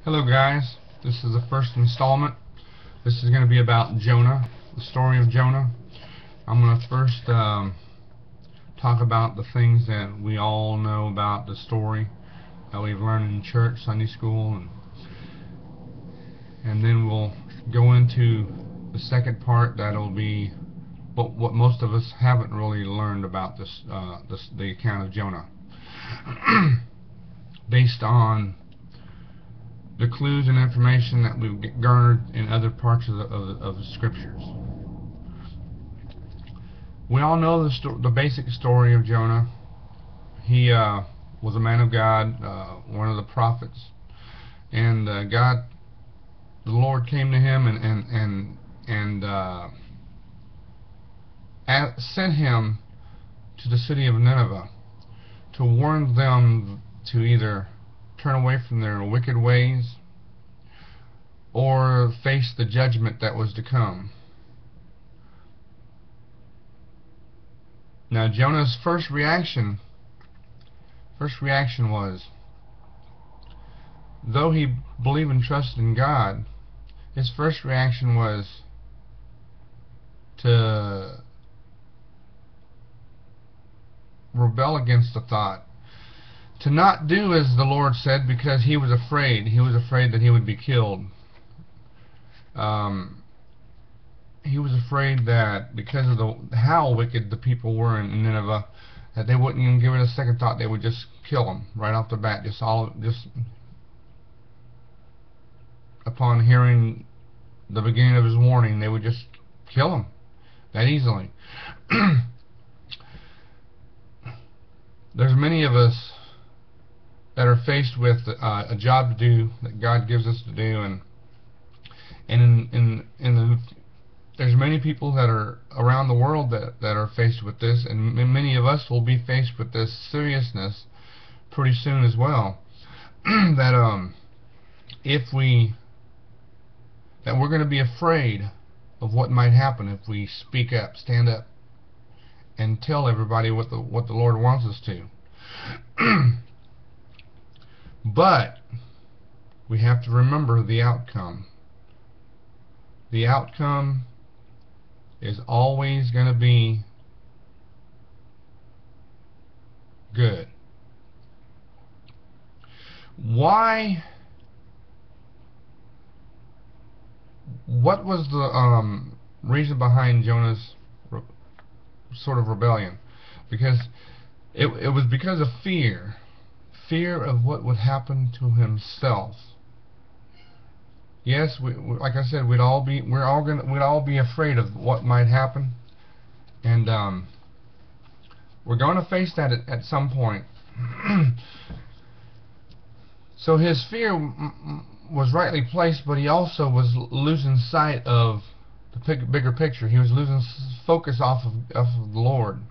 Hello guys, this is the first installment. This is going to be about Jonah, the story of Jonah. I'm going to first talk about the things that we all know about the story that we've learned in church, Sunday school, and then we'll go into the second part that'll be what most of us haven't really learned about the account of Jonah based on the clues and information that we've garnered in other parts of the scriptures. We all know the basic story of Jonah. He was a man of God, one of the prophets, and the Lord came to him and sent him to the city of Nineveh to warn them to either turn away from their wicked ways or face the judgment that was to come. Now Jonah's first reaction was, though he believed and trusted in God, his first reaction was to rebel against the thought, to not do as the Lord said, because he was afraid. He was afraid that he would be killed. He was afraid that because of how wicked the people were in Nineveh, that they wouldn't even give it a second thought. They would just kill him right off the bat, just upon hearing the beginning of his warning. They would just kill him that easily. There's many of us that are faced with a job to do that God gives us to do, and there's many people that are around the world that are faced with this, and many of us will be faced with this seriousness pretty soon as well. That we're going to be afraid of what might happen if we speak up, stand up, and tell everybody what the Lord wants us to. But we have to remember the outcome. The outcome is always going to be good. Why? What was the reason behind Jonah's sort of rebellion? Because it was because of fear of what would happen to himself. Yes, like I said, we'd all be afraid of what might happen, and we're going to face that at some point. So his fear was rightly placed, but he also was losing sight of the bigger picture. He was losing focus off of the Lord.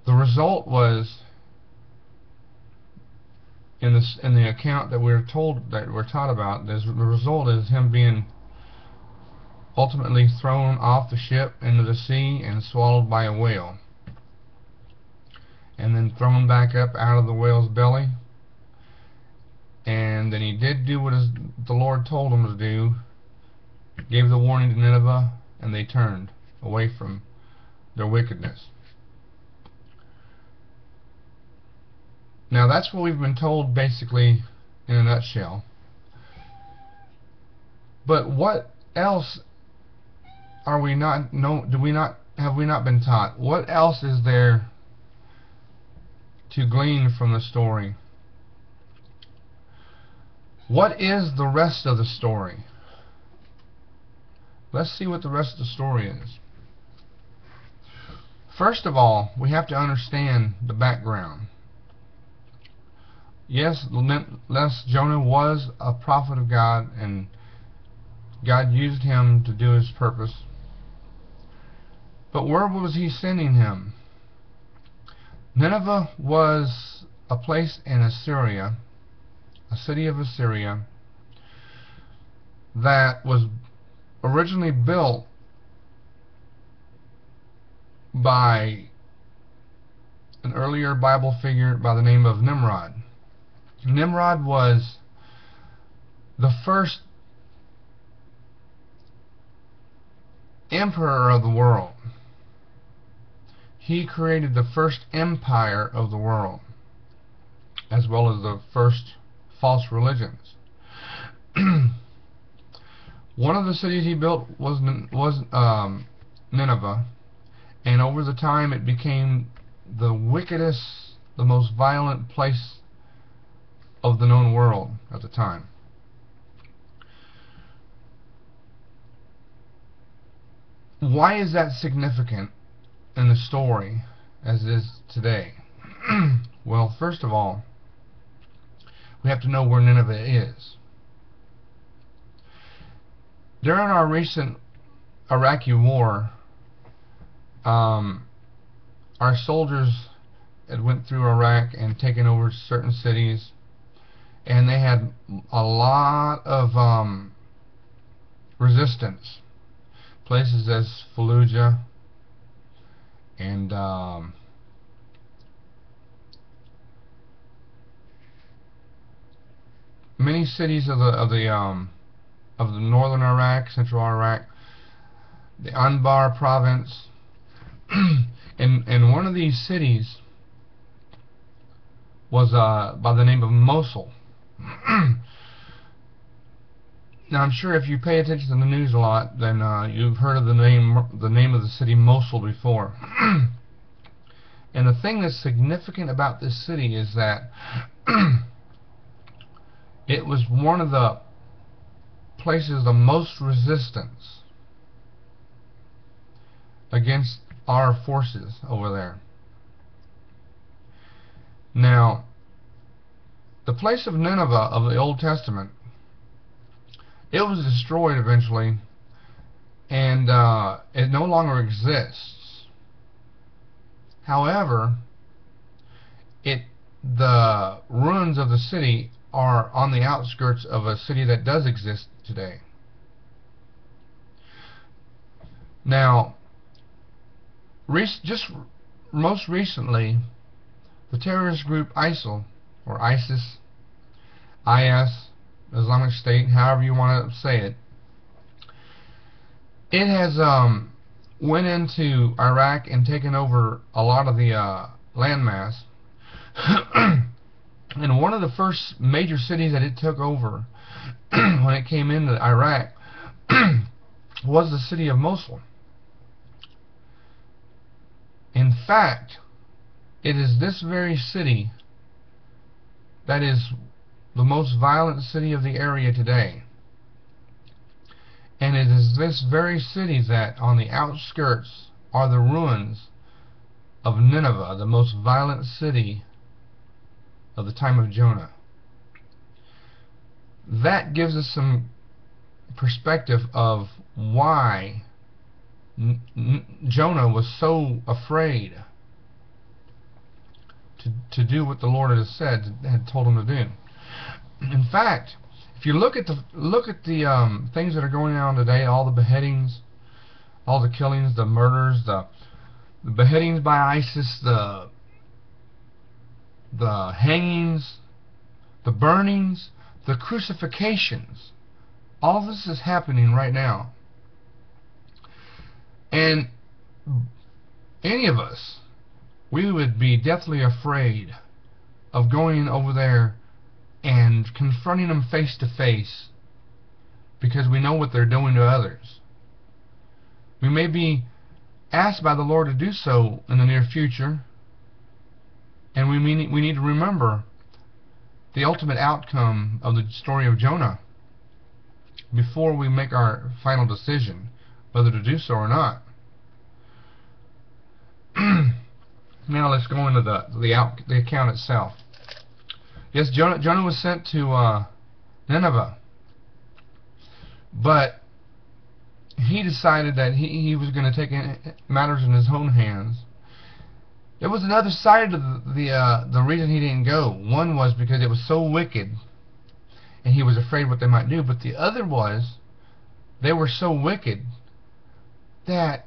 The result was, in the account that we're taught about, the result is him being ultimately thrown off the ship into the sea and swallowed by a whale, and then thrown back up out of the whale's belly. And then he did do what the Lord told him to do, gave the warning to Nineveh, and they turned away from their wickedness. Now that's what we've been told, basically, in a nutshell. But what else have we not been taught? What else is there to glean from the story? What is the rest of the story? Let's see what the rest of the story is. First of all, we have to understand the background. Yes, Jonah was a prophet of God, and God used him to do his purpose. But where was he sending him? Nineveh was a place in Assyria, a city of Assyria, that was originally built by an earlier Bible figure by the name of Nimrod. Nimrod was the first emperor of the world. He created the first empire of the world, as well as the first false religions. One of the cities he built was Nineveh, and over the time it became the wickedest, the most violent place of the known world at the time. Why is that significant in the story as it is today? Well, first of all, we have to know where Nineveh is. During our recent Iraqi war, our soldiers had went through Iraq and taken over certain cities, and they had a lot of resistance. Places as Fallujah and many cities of the northern Iraq, central Iraq, the Anbar province, and one of these cities was by the name of Mosul. Now, I'm sure if you pay attention to the news a lot, then you've heard of the name of the city Mosul before. And the thing that's significant about this city is that it was one of the places of most resistance against our forces over there. Now, the place of Nineveh of the Old Testament, it was destroyed eventually, and it no longer exists. However, the ruins of the city are on the outskirts of a city that does exist today. Now, just most recently, the terrorist group ISIL, or ISIS, Islamic State, however you want to say it, it has went into Iraq and taken over a lot of the landmass. And one of the first major cities that it took over when it came into Iraq was the city of Mosul. In fact, it is this very city that is the most violent city of the area today. And it is this very city that on the outskirts are the ruins of Nineveh, the most violent city of the time of Jonah. That gives us some perspective of why Jonah was so afraid to do what the Lord had told him to do. In fact, if you look at the things that are going on today, all the beheadings, all the killings, the murders, the beheadings by ISIS, the hangings, the burnings, the crucifixions, all this is happening right now. And any of us, we would be deathly afraid of going over there and confronting them face to face, because we know what they're doing to others. We may be asked by the Lord to do so in the near future, and we need to remember the ultimate outcome of the story of Jonah before we make our final decision whether to do so or not. Now let's go into the account itself. Yes, Jonah was sent to Nineveh, but he decided that he was going to take matters in his own hands. There was another side of the reason he didn't go. One was because it was so wicked, and he was afraid what they might do. But the other was, they were so wicked that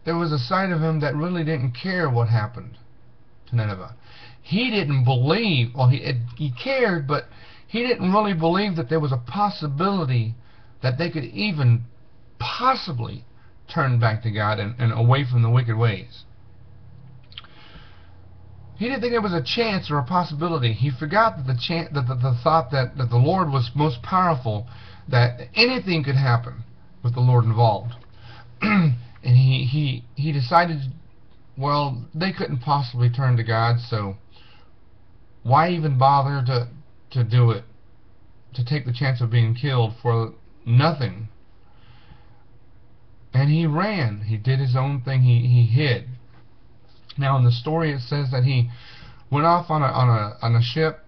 there was a side of him that really didn't care what happened to Nineveh. He didn't believe, well, he cared, but he didn't really believe that there was a possibility that they could even possibly turn back to God and away from the wicked ways. He didn't think there was a chance or a possibility. He forgot that the thought that the Lord was most powerful, that anything could happen with the Lord involved. And he decided, well, they couldn't possibly turn to God, so why even bother to do it, to take the chance of being killed for nothing? And he ran. He did his own thing. He hid. Now in the story it says that he went off on a ship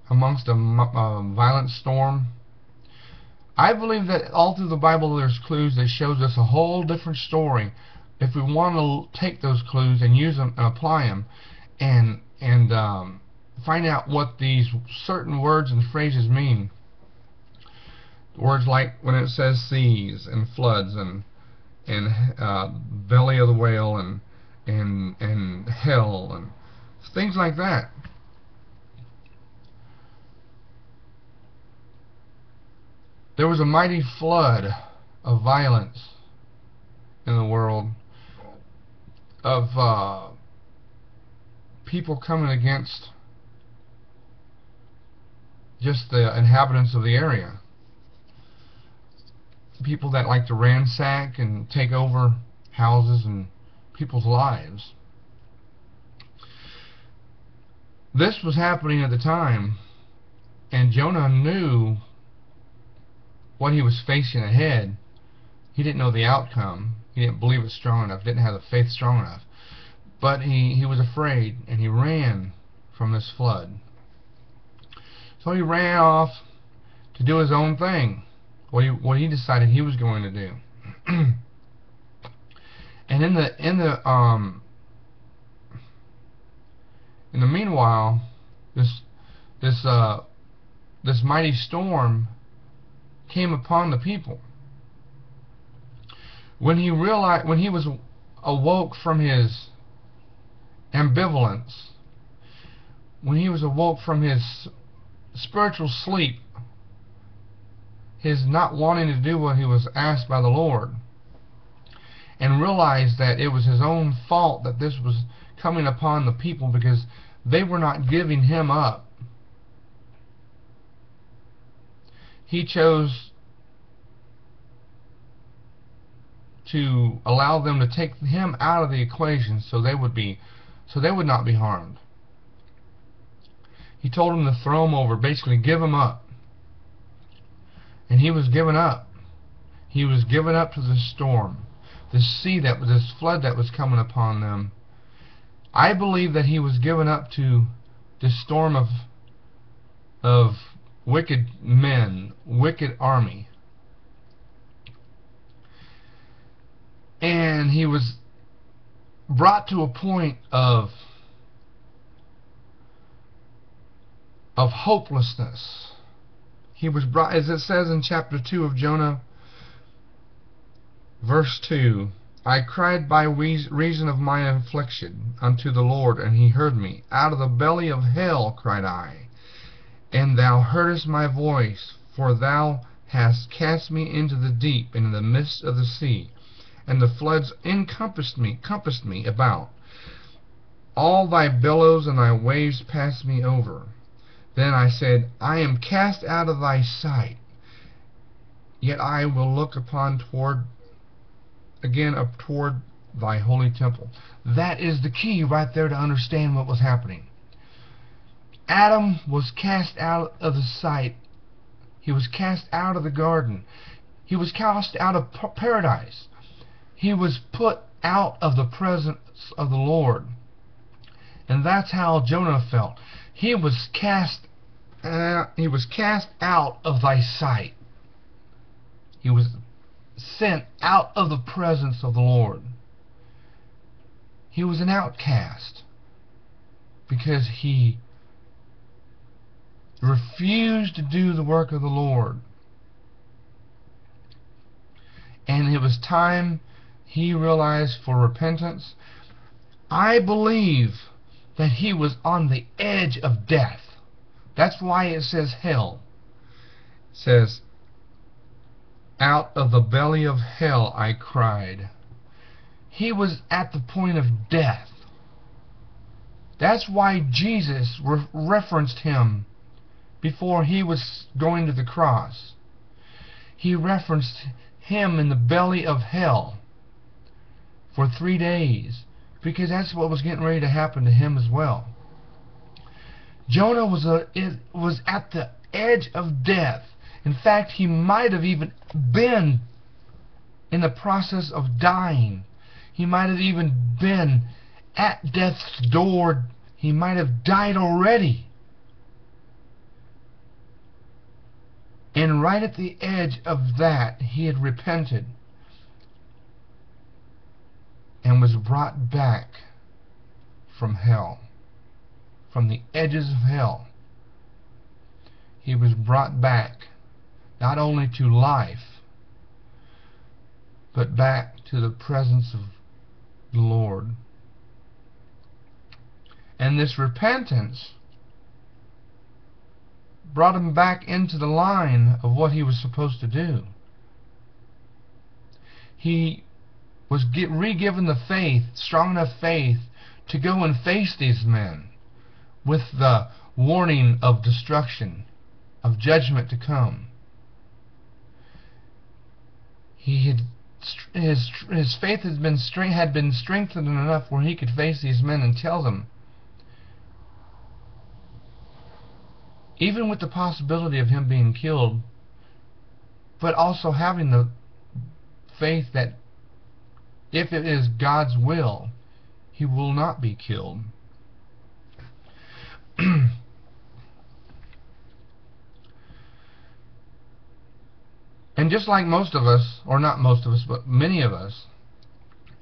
amongst a violent storm. I believe that all through the Bible there's clues that shows us a whole different story if we want to take those clues and use them and apply them and find out what these certain words and phrases mean. Words like when it says seas and floods and belly of the whale and hell and things like that. There was a mighty flood of violence in the world, of people coming against just the inhabitants of the area. People that like to ransack and take over houses and people's lives. This was happening at the time, and Jonah knew what he was facing ahead. He didn't know the outcome. He didn't believe it strong enough, didn't have the faith strong enough. But he was afraid, and he ran from this flood. So he ran off to do his own thing, what he decided he was going to do. And in the meanwhile, this mighty storm came upon the people. When he was awoke from his ambivalence, when he was awoke from his spiritual sleep, his not wanting to do what he was asked by the Lord, and realized that it was his own fault that this was coming upon the people because they were not giving him up, he chose to allow them to take him out of the equation so they would not be harmed. He told them to throw him over, basically give him up. And he was given up. He was given up to the storm, this flood that was coming upon them. I believe that he was given up to this storm of wicked men, wicked army. And he was brought to a point of hopelessness. He was brought, as it says in chapter 2 of Jonah, verse 2, I cried by reason of my affliction unto the Lord, and he heard me. Out of the belly of hell cried I, and thou heardest my voice, for thou hast cast me into the deep, and in the midst of the sea, and the floods compassed me about. All thy billows and thy waves passed me over. Then I said, I am cast out of thy sight, yet I will look toward thy holy temple. That is the key right there to understand what was happening. Adam was cast out of the sight. He was cast out of the garden. He was cast out of paradise. He was put out of the presence of the Lord. And that's how Jonah felt. He was cast out of thy sight. He was sent out of the presence of the Lord. He was an outcast because he refused to do the work of the Lord. And it was time he realized for repentance. I believe that he was on the edge of death. That's why it says hell. It says, out of the belly of hell I cried. He was at the point of death. That's why Jesus referenced him before he was going to the cross. He referenced him in the belly of hell for 3 days, because that's what was getting ready to happen to him as well. Jonah was at the edge of death. In fact, he might have even been in the process of dying. He might have even been at death's door. He might have died already. And right at the edge of that, he had repented and was brought back from hell, from the edges of hell. He was brought back not only to life, but back to the presence of the Lord. And this repentance brought him back into the line of what he was supposed to do. He was re-given the faith, strong enough faith, to go and face these men with the warning of destruction, of judgment to come. His faith had been strengthened enough where he could face these men and tell them, even with the possibility of him being killed, but also having the faith that if it is God's will, he will not be killed. And just like most of us, or not most of us, but many of us,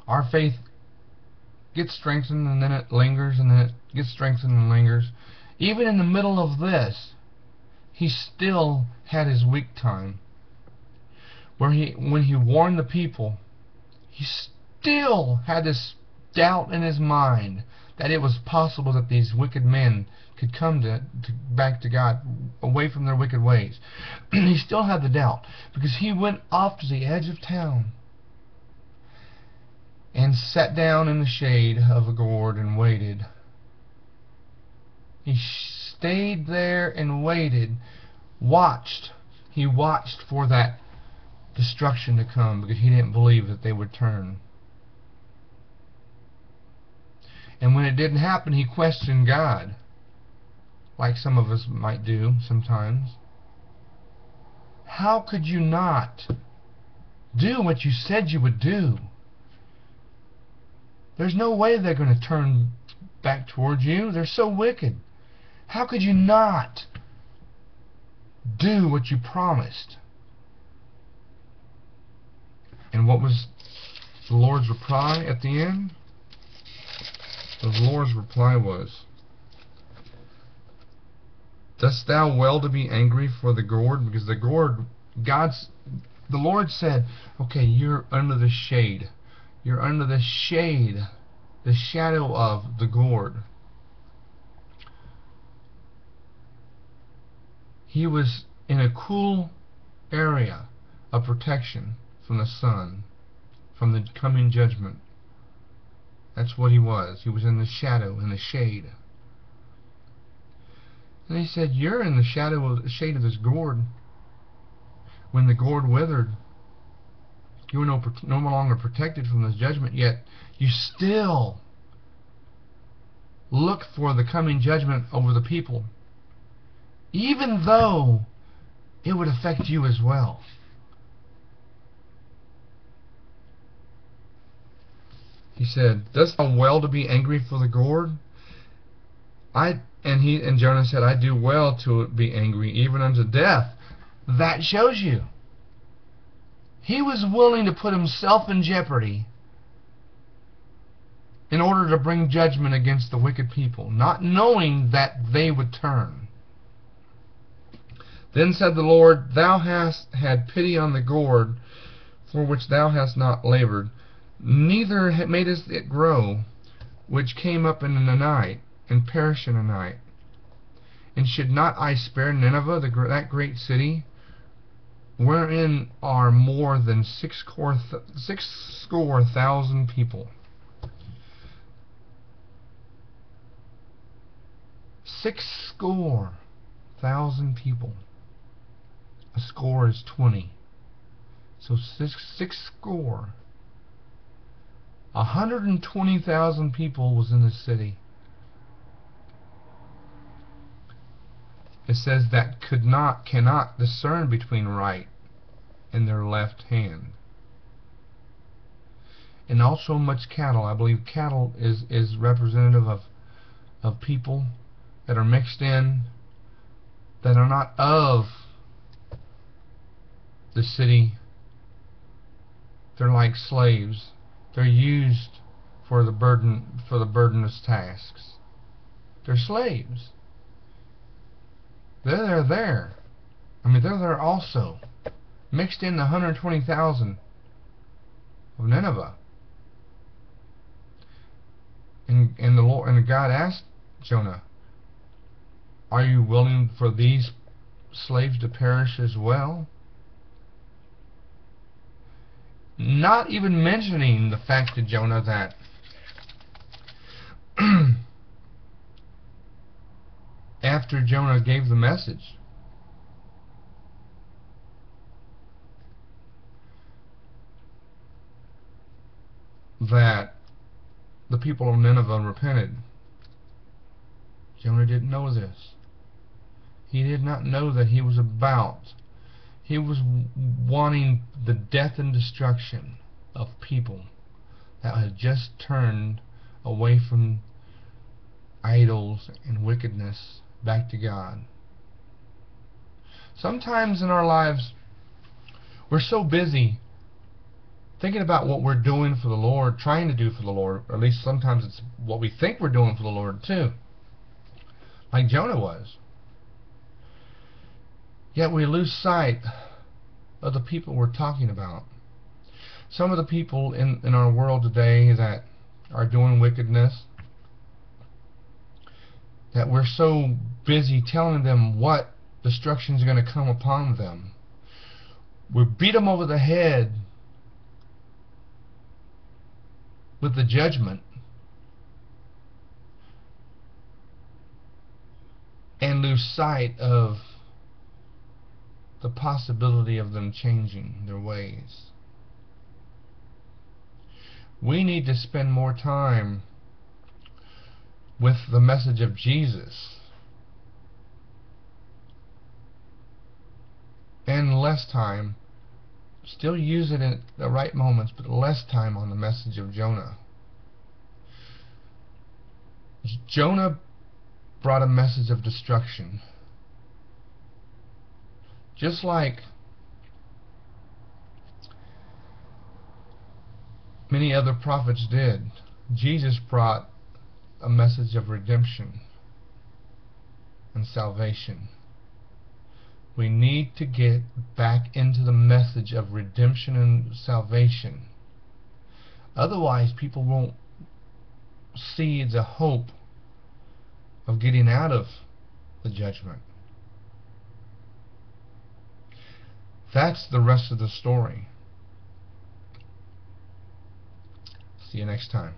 our faith gets strengthened and then it lingers, and then it gets strengthened and lingers. Even in the middle of this, he still had his weak time, where when he warned the people, he still had this doubt in his mind that it was possible that these wicked men could come back to God, away from their wicked ways. He still had the doubt, because he went off to the edge of town and sat down in the shade of a gourd and waited. He stayed there and waited, watched. He watched for that destruction to come, because he didn't believe that they would turn. And when it didn't happen, he questioned God, like some of us might do sometimes. How could you not do what you said you would do? There's no way they're going to turn back towards you. They're so wicked. How could you not do what you promised? And what was the Lord's reply at the end? The Lord's reply was, dost thou well to be angry for the gourd? Because the gourd, the Lord said, okay, you're under the shade. You're under the shade, the shadow of the gourd. He was in a cool area of protection from the sun, from the coming judgment. That's what he was. He was in the shadow, in the shade. And he said, you're in the shade of this gourd. When the gourd withered, you were no longer protected from this judgment, yet you still look for the coming judgment over the people, even though it would affect you as well. He said, dost thou well to be angry for the gourd? And Jonah said, I do well to be angry, even unto death. That shows you. He was willing to put himself in jeopardy in order to bring judgment against the wicked people, not knowing that they would turn. Then said the Lord, thou hast had pity on the gourd, for which thou hast not labored, neither madest it grow, which came up in the night, and perish in the night. And should not I spare Nineveh, that great city, wherein are more than six score thousand people? 60,000 people. A score is 20. So six score. 120,000 people was in the city. It says that cannot discern between right and their left hand. And also much cattle. I believe cattle is representative of people that are mixed in, that are not of the city. They're like slaves. They're used for the burdenous tasks. They're slaves. They're there. I mean, they're there also, mixed in the 120,000 of Nineveh. And the Lord and God asked Jonah, "Are you willing for these slaves to perish as well?" Not even mentioning the fact to Jonah that after Jonah gave the message, that the people of Nineveh repented. Jonah didn't know this. He did not know that he was wanting the death and destruction of people that had just turned away from idols and wickedness back to God. Sometimes in our lives, we're so busy thinking about what we're doing for the Lord, trying to do for the Lord, or at least sometimes it's what we think we're doing for the Lord too, like Jonah was. Yet we lose sight of the people we're talking about. Some of the people in our world today that are doing wickedness, that we're so busy telling them what destruction is going to come upon them. We beat them over the head with the judgment and lose sight of the possibility of them changing their ways. We need to spend more time with the message of Jesus and less time, still use it at the right moments, but less time on the message of Jonah. Jonah brought a message of destruction, just like many other prophets did. Jesus brought a message of redemption and salvation. We need to get back into the message of redemption and salvation. Otherwise, people won't see the hope of getting out of the judgment. That's the rest of the story. See you next time.